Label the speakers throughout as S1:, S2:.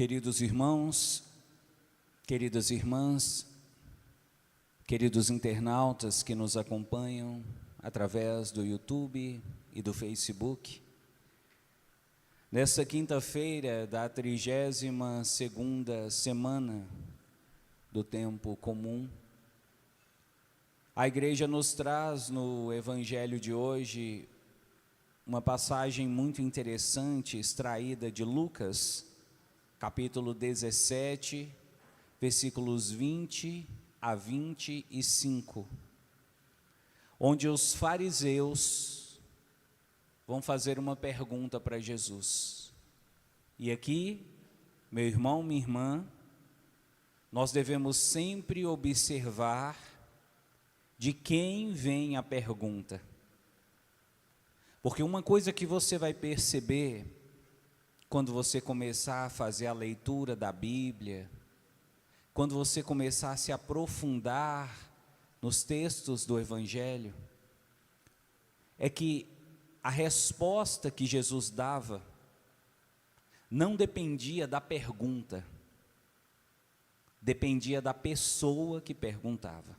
S1: Queridos irmãos, queridas irmãs, queridos internautas que nos acompanham através do YouTube e do Facebook, nesta quinta-feira da 32ª semana do tempo comum, a igreja nos traz no evangelho de hoje uma passagem muito interessante extraída de Lucas, capítulo 17, versículos 20 a 25, onde os fariseus vão fazer uma pergunta para Jesus. E aqui, meu irmão, minha irmã, nós devemos sempre observar de quem vem a pergunta. Porque uma coisa que você vai perceber quando você começar a fazer a leitura da Bíblia, quando você começar a se aprofundar nos textos do Evangelho, é que a resposta que Jesus dava não dependia da pergunta, dependia da pessoa que perguntava.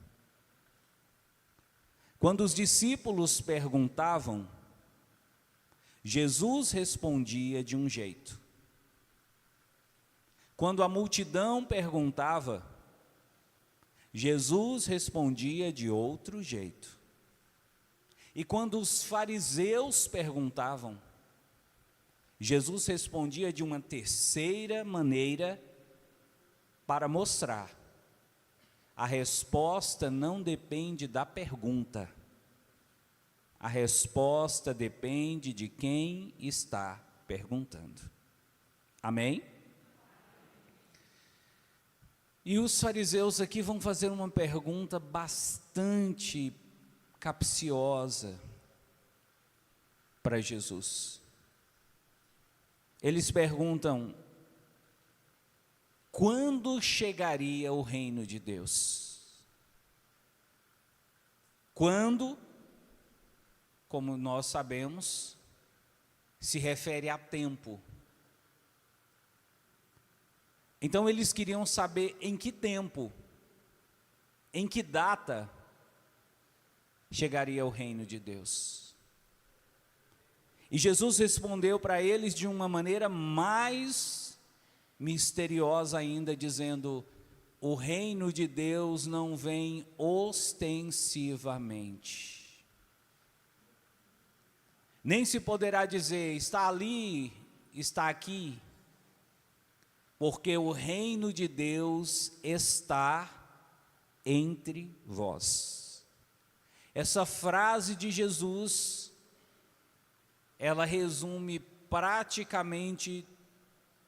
S1: Quando os discípulos perguntavam, Jesus respondia de um jeito. Quando a multidão perguntava, Jesus respondia de outro jeito. E quando os fariseus perguntavam, Jesus respondia de uma terceira maneira para mostrar: a resposta não depende da pergunta. A resposta depende de quem está perguntando. Amém? E os fariseus aqui vão fazer uma pergunta bastante capciosa para Jesus. Eles perguntam: quando chegaria o reino de Deus? Quando, como nós sabemos, se refere a tempo. Então eles queriam saber em que tempo, em que data chegaria o reino de Deus. E Jesus respondeu para eles de uma maneira mais misteriosa ainda, dizendo: o reino de Deus não vem ostensivamente. Nem se poderá dizer, está ali, está aqui, porque o reino de Deus está entre vós. Essa frase de Jesus, ela resume praticamente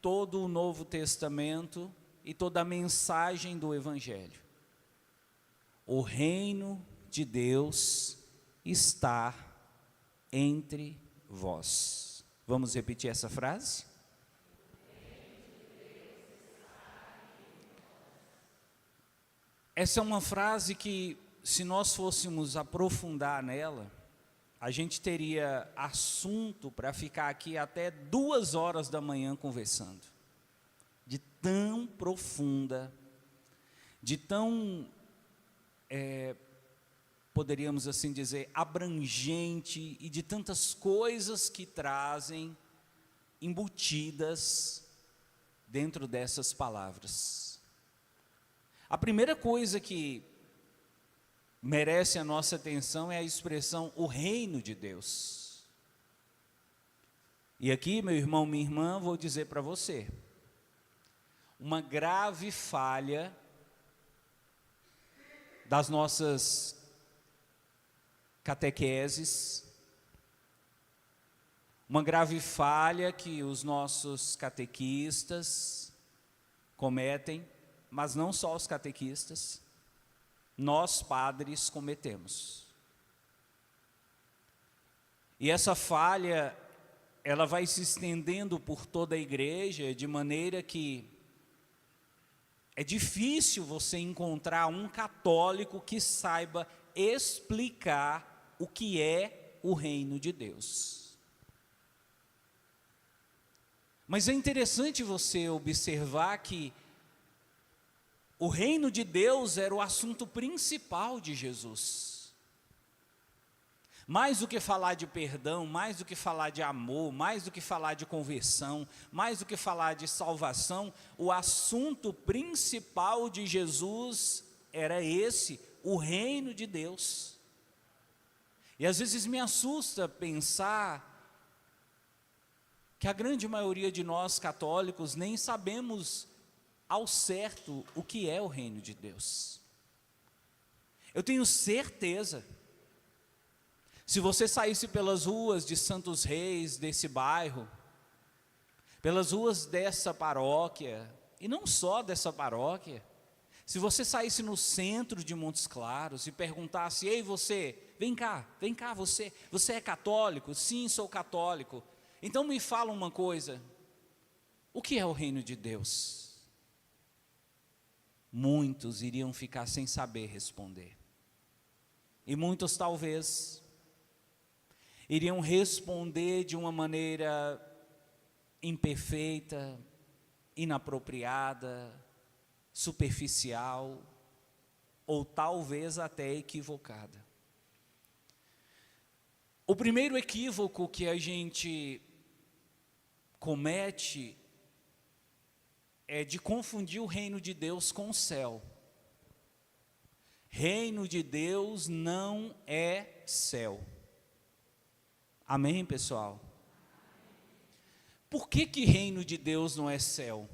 S1: todo o Novo Testamento e toda a mensagem do Evangelho. O reino de Deus está entre vós. Vamos repetir essa frase? Essa é uma frase que, se nós fôssemos aprofundar nela, a gente teria assunto para ficar aqui até 2 horas da manhã conversando. De tão profunda, de tão, poderíamos assim dizer, abrangente, e de tantas coisas que trazem embutidas dentro dessas palavras. A primeira coisa que merece a nossa atenção é a expressão o reino de Deus. E aqui, meu irmão, minha irmã, vou dizer para você, uma grave falha das nossas catequeses, uma grave falha que os nossos catequistas cometem, mas não só os catequistas, nós padres cometemos. E essa falha, ela vai se estendendo por toda a igreja, de maneira que é difícil você encontrar um católico que saiba explicar o que é o reino de Deus. Mas é interessante você observar que o reino de Deus era o assunto principal de Jesus. Mais do que falar de perdão, mais do que falar de amor, mais do que falar de conversão, mais do que falar de salvação, o assunto principal de Jesus era esse, o reino de Deus. E às vezes me assusta pensar que a grande maioria de nós católicos nem sabemos ao certo o que é o reino de Deus. Eu tenho certeza, se você saísse pelas ruas de Santos Reis, desse bairro, pelas ruas dessa paróquia, e não só dessa paróquia, se você saísse no centro de Montes Claros e perguntasse: ei, você, vem cá, você é católico? Sim, sou católico. Então me fala uma coisa, o que é o reino de Deus? Muitos iriam ficar sem saber responder. E muitos talvez iriam responder de uma maneira imperfeita, inapropriada, superficial, ou talvez até equivocada. O primeiro equívoco que a gente comete é de confundir o reino de Deus com o céu. Reino de Deus não é céu. Amém, pessoal? Por que reino de Deus não é céu?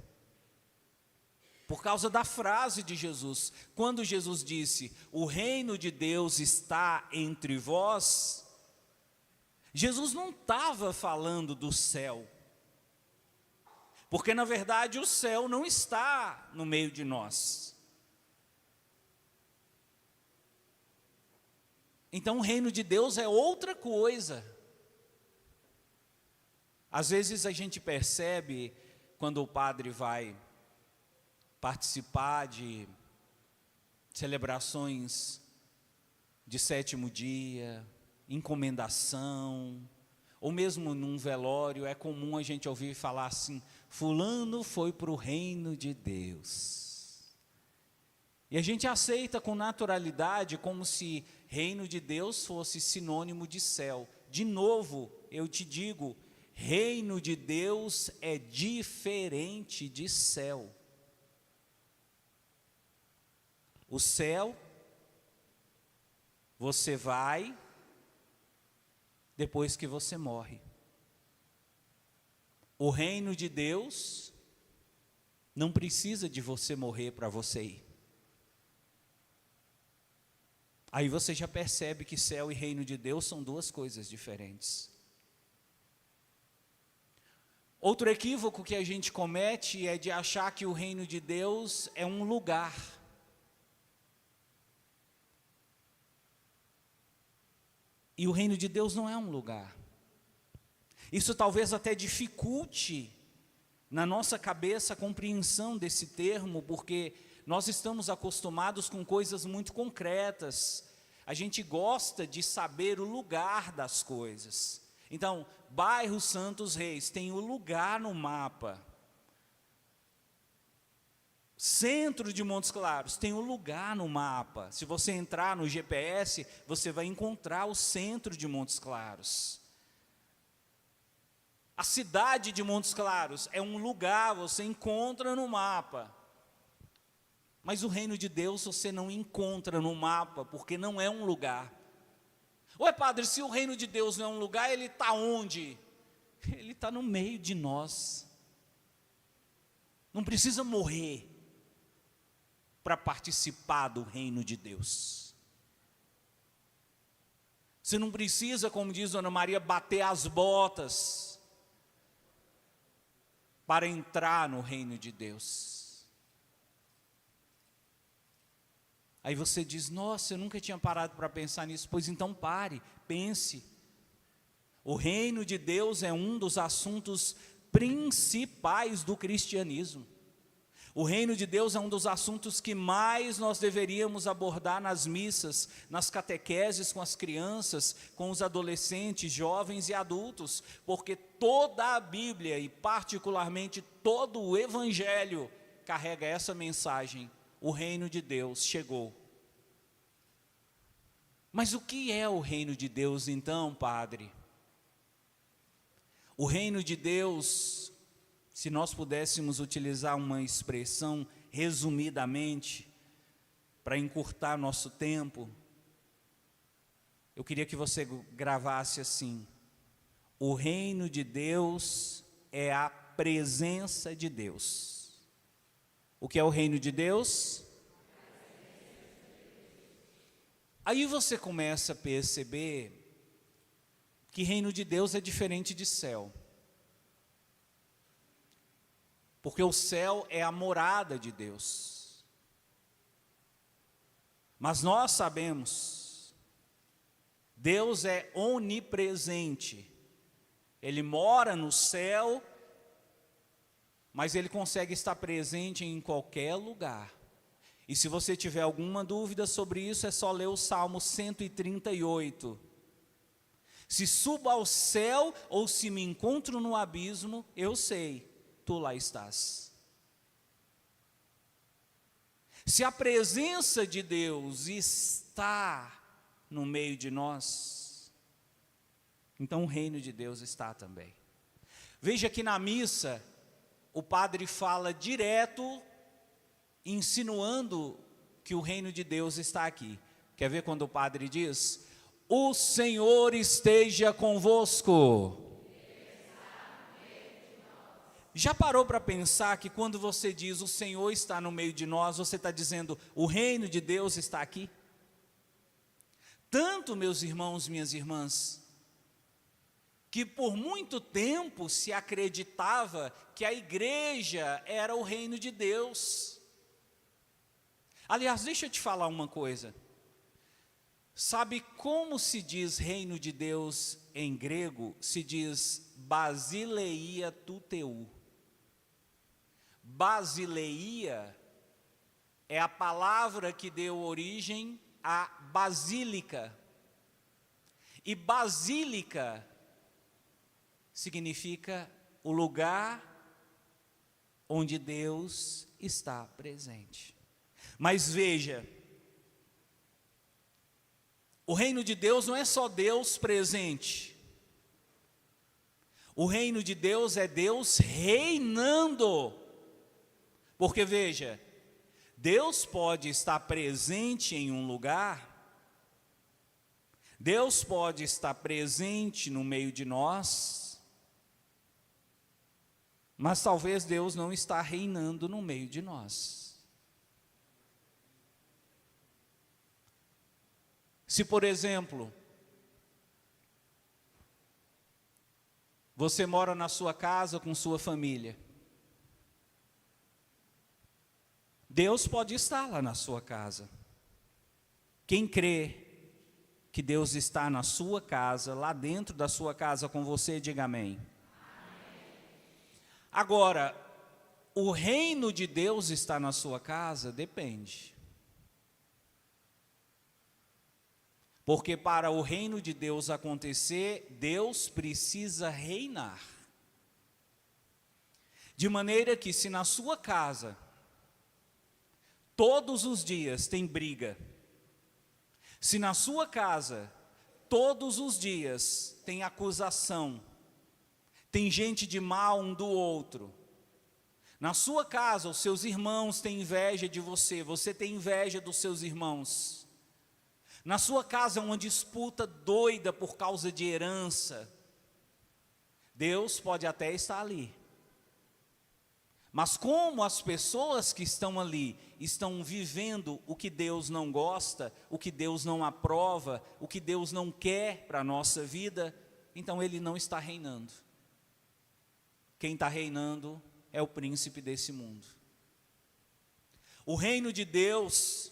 S1: Por causa da frase de Jesus. Quando Jesus disse: o reino de Deus está entre vós, Jesus não estava falando do céu. Porque na verdade o céu não está no meio de nós. Então o reino de Deus é outra coisa. Às vezes a gente percebe, quando o padre vai participar de celebrações de sétimo dia, encomendação, ou mesmo num velório, é comum a gente ouvir falar assim: fulano foi para o reino de Deus. E a gente aceita com naturalidade, como se reino de Deus fosse sinônimo de céu. De novo, eu te digo, reino de Deus é diferente de céu. O céu, você vai depois que você morre. O reino de Deus não precisa de você morrer para você ir. Aí você já percebe que céu e reino de Deus são duas coisas diferentes. Outro equívoco que a gente comete é de achar que o reino de Deus é um lugar. E o reino de Deus não é um lugar. Isso talvez até dificulte na nossa cabeça a compreensão desse termo, porque nós estamos acostumados com coisas muito concretas. A gente gosta de saber o lugar das coisas. Então, bairro Santos Reis tem o lugar no mapa. Centro de Montes Claros tem um lugar no mapa. Se você entrar no GPS, você vai encontrar o centro de Montes Claros. A cidade de Montes Claros é um lugar, você encontra no mapa. Mas o reino de Deus você não encontra no mapa, porque não é um lugar. Ué, padre, se o reino de Deus não é um lugar, ele está onde? Ele está no meio de nós. Não precisa morrer para participar do reino de Deus. Você não precisa, como diz Dona Maria, bater as botas para entrar no reino de Deus. Aí você diz: nossa, eu nunca tinha parado para pensar nisso. Pois então pare, pense. O reino de Deus é um dos assuntos principais do cristianismo. O reino de Deus é um dos assuntos que mais nós deveríamos abordar nas missas, nas catequeses com as crianças, com os adolescentes, jovens e adultos, porque toda a Bíblia e particularmente todo o Evangelho carrega essa mensagem: o reino de Deus chegou. Mas o que é o reino de Deus então, Padre? O reino de Deus, se nós pudéssemos utilizar uma expressão resumidamente, para encurtar nosso tempo, eu queria que você gravasse assim: o reino de Deus é a presença de Deus. O que é o reino de Deus? Aí você começa a perceber que reino de Deus é diferente de céu. Porque o céu é a morada de Deus. Mas nós sabemos, Deus é onipresente. Ele mora no céu, mas Ele consegue estar presente em qualquer lugar. E se você tiver alguma dúvida sobre isso, é só ler o Salmo 138. Se subo ao céu ou se me encontro no abismo, eu sei, tu lá estás. Se a presença de Deus está no meio de nós, então o reino de Deus está também. Veja que na missa, o padre fala direto, insinuando que o reino de Deus está aqui. Quer ver quando o padre diz: o Senhor esteja convosco? Já parou para pensar que quando você diz o Senhor está no meio de nós, você está dizendo o reino de Deus está aqui? Tanto, meus irmãos, minhas irmãs, que por muito tempo se acreditava que a igreja era o reino de Deus. Aliás, deixa eu te falar uma coisa. Sabe como se diz reino de Deus em grego? Se diz basileia tuteu. Basileia é a palavra que deu origem à basílica. E basílica significa o lugar onde Deus está presente. Mas veja, o reino de Deus não é só Deus presente. O reino de Deus é Deus reinando. Porque veja, Deus pode estar presente em um lugar, Deus pode estar presente no meio de nós, mas talvez Deus não está reinando no meio de nós. Se, por exemplo, você mora na sua casa com sua família, Deus pode estar lá na sua casa. Quem crê que Deus está na sua casa, lá dentro da sua casa com você, diga amém. Agora, o reino de Deus está na sua casa? Depende. Porque para o reino de Deus acontecer, Deus precisa reinar. De maneira que se na sua casa, todos os dias tem briga, se na sua casa, todos os dias tem acusação, tem gente de mal um do outro, na sua casa os seus irmãos têm inveja de você, você tem inveja dos seus irmãos, na sua casa é uma disputa doida por causa de herança, Deus pode até estar ali. Mas como as pessoas que estão ali estão vivendo o que Deus não gosta, o que Deus não aprova, o que Deus não quer para a nossa vida, então Ele não está reinando. Quem está reinando é o príncipe desse mundo. O reino de Deus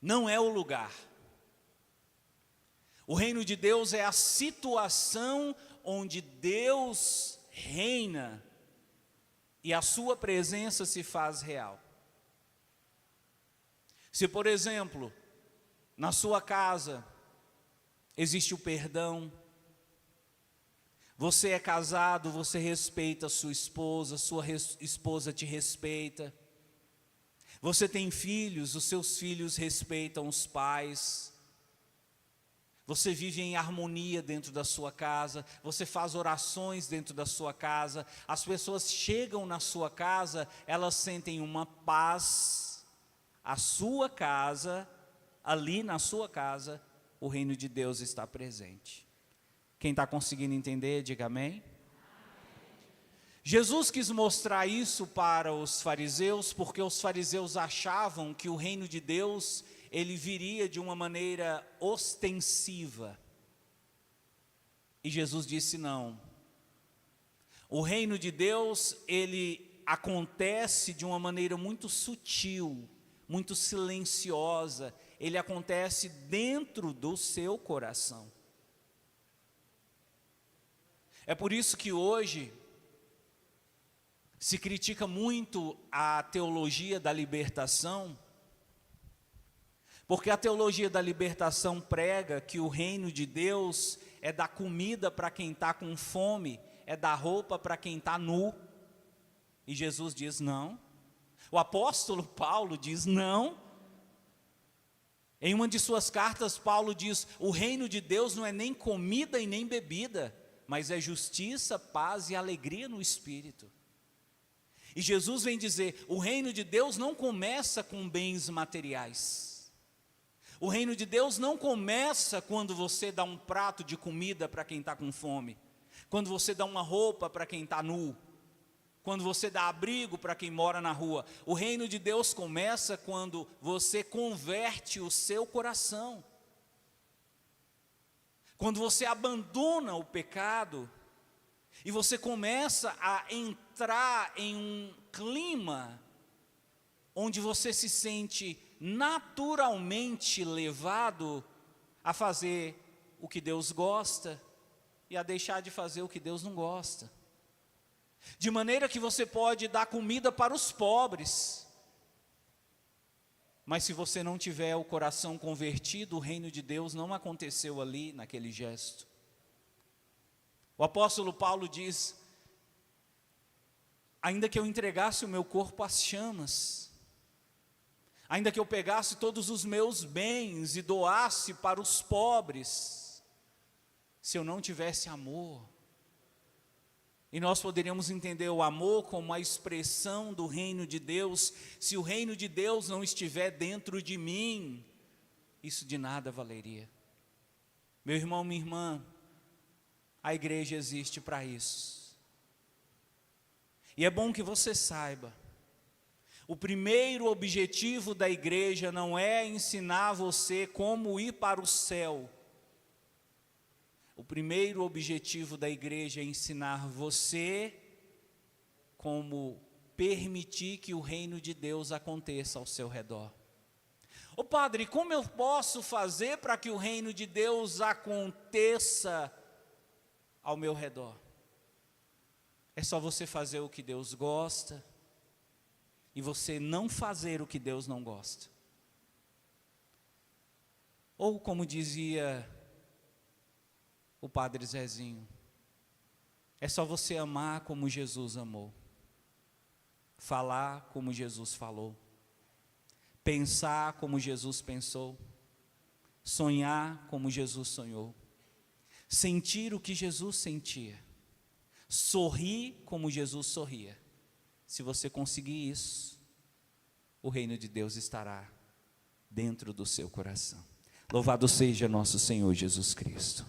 S1: não é o lugar. O reino de Deus é a situação onde Deus reina. e a sua presença se faz real. Se, por exemplo, na sua casa existe o perdão, você é casado, você respeita a sua esposa te respeita. Você tem filhos, os seus filhos respeitam os pais. Você vive em harmonia dentro da sua casa, você faz orações dentro da sua casa. As pessoas chegam na sua casa, elas sentem uma paz. A sua casa, ali na sua casa, o reino de Deus está presente. Quem está conseguindo entender, diga amém. Jesus quis mostrar isso para os fariseus, porque os fariseus achavam que o reino de Deus, ele viria de uma maneira ostensiva. E Jesus disse não. O reino de Deus, ele acontece de uma maneira muito sutil, muito silenciosa. Ele acontece dentro do seu coração. É por isso que hoje se critica muito a teologia da libertação, porque a teologia da libertação prega que o reino de Deus é dar comida para quem está com fome, é dar roupa para quem está nu. E Jesus diz não. O apóstolo Paulo diz não. Em uma de suas cartas, Paulo diz: o reino de Deus não é nem comida e nem bebida, mas é justiça, paz e alegria no Espírito. E Jesus vem dizer: o reino de Deus não começa com bens materiais. O reino de Deus não começa quando você dá um prato de comida para quem está com fome, quando você dá uma roupa para quem está nu, quando você dá abrigo para quem mora na rua. O reino de Deus começa quando você converte o seu coração. Quando você abandona o pecado e você começa a entrar em um clima onde você se sente naturalmente levado a fazer o que Deus gosta e a deixar de fazer o que Deus não gosta. De maneira que você pode dar comida para os pobres, mas se você não tiver o coração convertido, o reino de Deus não aconteceu ali, naquele gesto. O apóstolo Paulo diz: ainda que eu entregasse o meu corpo às chamas, ainda que eu pegasse todos os meus bens e doasse para os pobres, se eu não tivesse amor. E nós poderíamos entender o amor como a expressão do reino de Deus. Se o reino de Deus não estiver dentro de mim, isso de nada valeria. Meu irmão, minha irmã, a igreja existe para isso. E é bom que você saiba, o primeiro objetivo da igreja não é ensinar você como ir para o céu. O primeiro objetivo da igreja é ensinar você como permitir que o reino de Deus aconteça ao seu redor. Ô padre, como eu posso fazer para que o reino de Deus aconteça ao meu redor? É só você fazer o que Deus gosta e você não fazer o que Deus não gosta. Ou como dizia o padre Zezinho, é só você amar como Jesus amou, falar como Jesus falou, pensar como Jesus pensou, sonhar como Jesus sonhou, sentir o que Jesus sentia, sorrir como Jesus sorria. Se você conseguir isso, o reino de Deus estará dentro do seu coração. Louvado seja nosso Senhor Jesus Cristo.